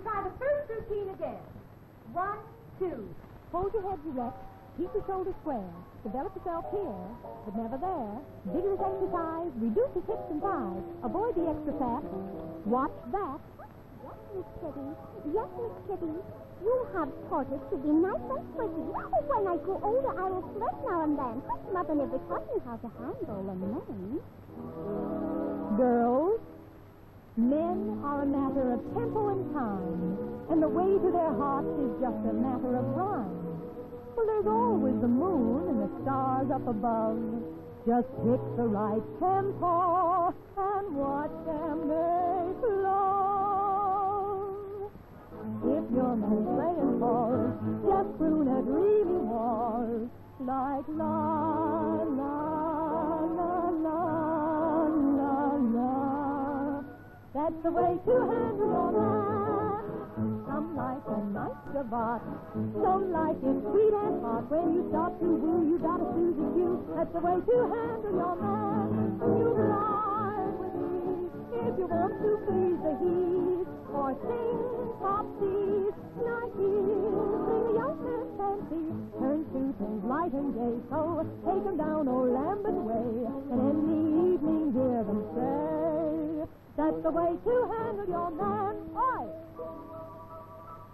try the first routine again. 1, 2. Hold your head erect. Keep your shoulders square. Develop yourself here, but never there. Vigorous exercise. Reduce your hips and thighs. Avoid the extra fat. Watch that. Yes, Miss Kitty. Yes, Miss Kitty. You have taught us to be nice and pretty. When I grow older, I will flirt now and then. Mother never taught me how to handle a man. Girls, men are a matter of tempo and time, and the way to their hearts is just a matter of rhyme. Well, there's always the moon and the stars up above. Just pick the right tempo and watch them make love. If your man's playing false, just brunette really was like la la la la la la. That's the way to handle your man. Some like a nice savant, some like it sweet and hot. When you stop to woo, you gotta choose a cue. That's the way to handle your man. You glide with ease if you want to please the heat, or sing popsies like his. Bring a young man's fancy, turn to things light and gay. So take them down old Lambert Way, and in the evening hear them say, that's the way to handle your man. Oi!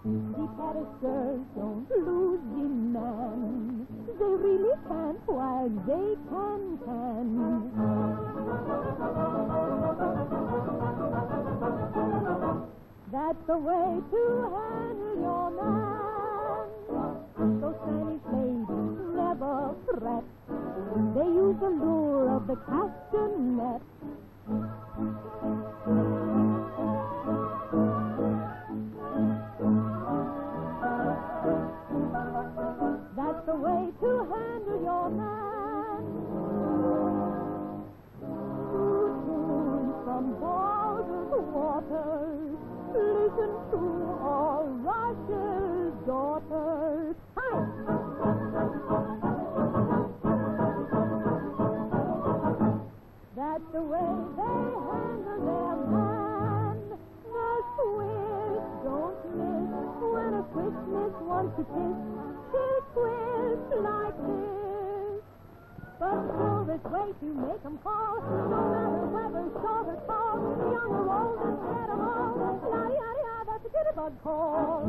The Parisers don't lose the man. They really can't while they can. That's the way to handle your man. Those Spanish ladies never fret. They use the lure of the castanet. That's the way to handle your man. From Balder's waters, listen to all Russia's daughters. Hi! That's the way they handle their man. The Swiss don't miss when a Christmas wants to kiss. She'll twist like this. But still this way to make 'em fall. No matter whether short or tall, young or old, and get 'em all. Yada, yada, yada, that's a jitterbug call.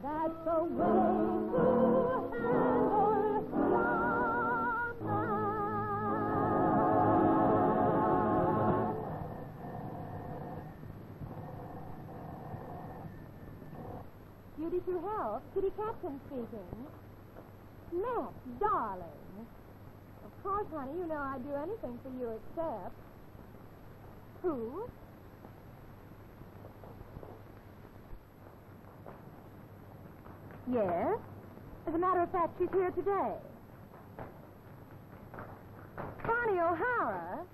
That's the way to handle your man. Duty to help. Kitty Captain speaking. Matt, darling. Of course, honey, you know I'd do anything for you except... Who? Yes. As a matter of fact, she's here today. Connie O'Hara?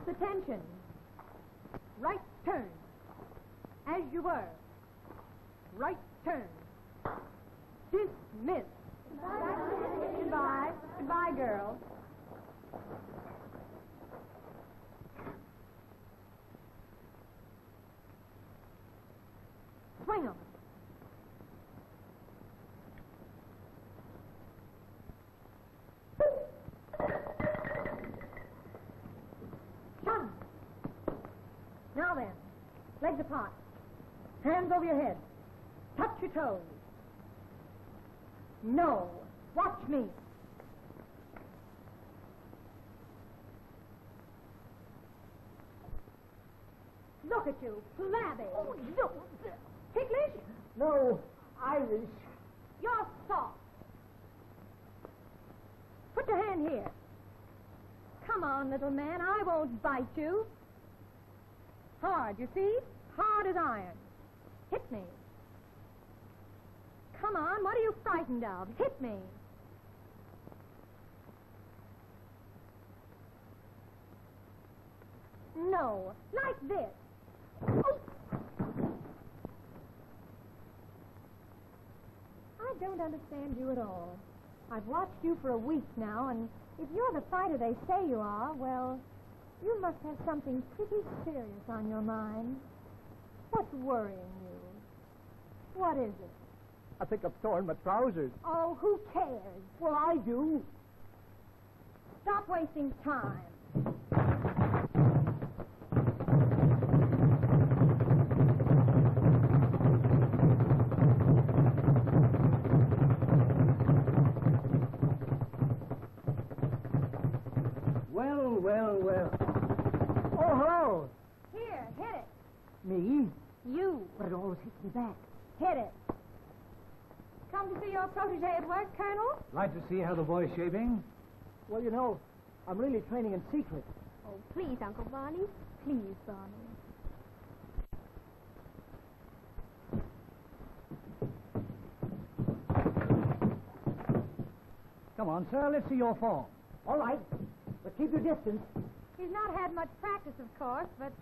Attention. Right turn. As you were. Right turn. Dismiss. Goodbye. Goodbye, girls. Swing 'em. Now then, legs apart, hands over your head, touch your toes. No, watch me. Look at you, flabby. Oh, no. Ticklish? No, Irish. You're soft. your hand here. Come on, little man. I won't bite you. Hard, you see? Hard as iron. Hit me. Come on, what are you frightened of? Hit me. No, like this. Oh. I don't understand you at all. I've watched you for a week now, and if you're the fighter they say you are, well, you must have something pretty serious on your mind. What's worrying you? What is it? I think I've torn my trousers. Oh, who cares? Well, I do. Stop wasting time. Well. Oh, hello. Here, hit it. Me? You. But it always hits me back. Hit it. Come to see your protege at work, Colonel? Like to see how the boy's shaping? Well, you know, I'm really training in secret. Oh, please, Uncle Barney. Please, Barney. Come on, sir, let's see your form. All right, but keep your distance. He's not had much practice, of course, but